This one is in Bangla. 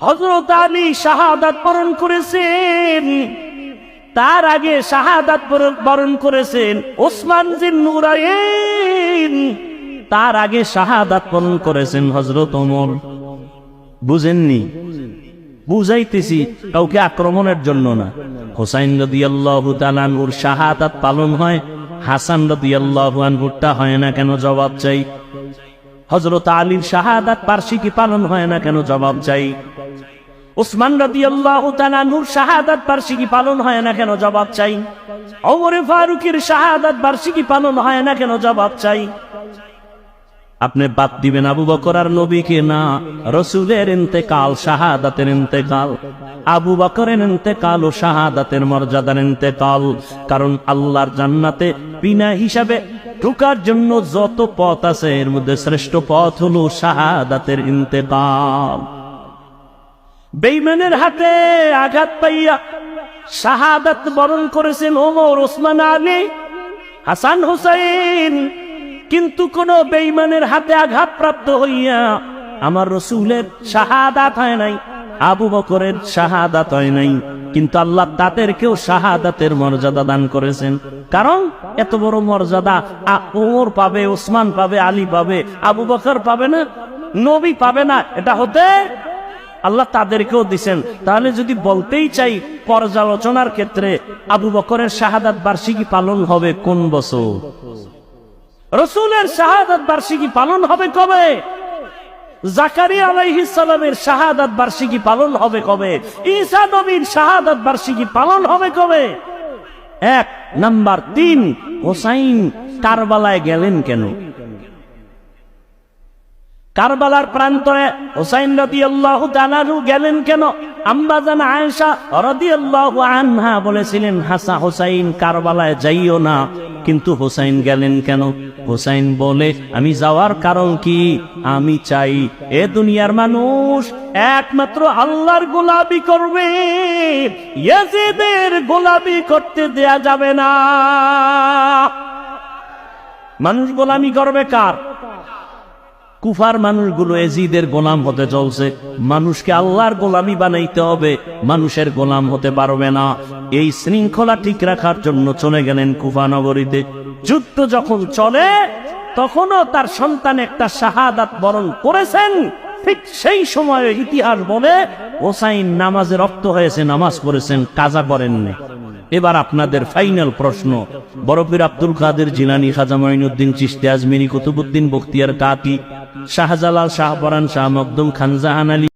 হযরত আলী শাহাদাত বরণ করেছেন, তার আগে শাহাদাত বরণ করেছেন ওসমান জিন্নুরাইন, তার আগে শাহাদাত বরণ করেছেন হযরত ওমর। বুঝেননি? বুঝাইতেছি, কাউকে আক্রমণের জন্য না। হুসাইন রাদিয়াল্লাহু তাআলা আনহুর শাহাদাত পালন হয়, হাসান রাদিয়াল্লাহু আনহুরটা হয় না কেন? জবাব চাই। হযরত আলীর শাহাদাত বার্ষিকী পালন হয় না কেন? জবাব চাই। উসমান রাদিয়াল্লাহু তাআলা আনহুর শাহাদাত বার্ষিকী পালন হয় না কেন? জবাব চাই। ওমর ফারুকের শাহাদাত বার্ষিকী পালন হয় না কেন? জবাব চাই। আপনি বাদ দিবেন আবু বকর আর নবীকে? না, রাসূলের ইন্তেকাল, শাহাদাতের ইন্তেকাল। আবু বকরের ইন্তেকাল ও শাহাদাতের মর্যাদার ইন্তেকাল। কারণ আল্লাহর জান্নাতে বিনা হিসাবে ঢোকার জন্য যত পথ আছে, এর মধ্যে শ্রেষ্ঠ পথ হলো শাহাদাতের ইন্তেকাল। বেঈমানের হাতে আঘাত পাইয়া শাহাদাত বরণ করেছেন ওমর, ওসমান, আলী, হাসান, হুসাইন। কিন্তু কোন বেঈমানের হাতে আঘাতপ্রাপ্ত হইয়া আমার রাসূলের শাহাদাত হয় নাই, আবু বকরের শাহাদাত হয় নাই। কিন্তু আল্লাহ তাদেরকেও শাহাদাতের মর্যাদা দান করেছেন। কারণ এত বড় মর্যাদা ওমর পাবে, ওসমান পাবে, আলী পাবে, আবু বকর পাবে না, নবী পাবে না। এটা হতে আল্লাহ তাদেরকেও দিছেন। তাহলে যদি বলতেই চাই পর্যালোচনার ক্ষেত্রে, আবু বকরের শাহাদাত বার্ষিকী পালন হবে কোন বছর? রাসূলের শাহাদাত বার্ষিকী পালন হবে কবে? জাকারিয়া আলাইহিস সালামের শাহাদাত বার্ষিকী পালন হবে কবে? ঈসা নবীর শাহাদাত বার্ষিকী পালন হবে কবে? 1 নাম্বার 3, হুসাইন কারবালায় গেলেন কেন? কারবালার প্রান্তরে হুসাইন রাদিয়াল্লাহু তাআলা গেলেন কেন? আম্মা জান আয়েশা রাদিয়াল্লাহু আনহা বলেছিলেন, হাসান হুসাইন কারবালায় যাইও না। কিন্তু হুসাইন গেলেন কেন? হুসাইন বলে, আমি যাওয়ার কারণ কি? আমি চাই এ দুনিয়ার মানুষ একমাত্র আল্লাহর গোলামি করবে, ইয়াজিদের গোলামি করতে দেয়া যাবে না। মানুষ গোলামি করবে কার? কুফার মানুষগুলো ইয়াজিদের গোলাম হতে চলছে। মানুষকে আল্লাহর গোলামি বানাইতে হবে, মানুষের গোলাম হতে পারবে না। এই শৃঙ্খলা ঠিক রাখার জন্য চলে গেলেন কুফা নগরীতে। যুদ্ধ যখন চলে তখনও তার সন্তান একটা শাহাদাত বরণ করেছেন। ঠিক সেই সময়ে ইতিহাস বলে হুসাইন নামাজে রক্ত হয়েছে, নামাজ পড়েছেন, কাজা করেননি। এবার আপনাদের ফাইনাল প্রশ্ন, বড় পীর আব্দুল কাদের জিলানী, খাজা মঈনুদ্দিন চিশতি আজমিরি, কুতুবউদ্দিন বখতিয়ার কাকি, শাহজালাল, শাহপরান, শাহ মখদুম, খান জাহান আলী,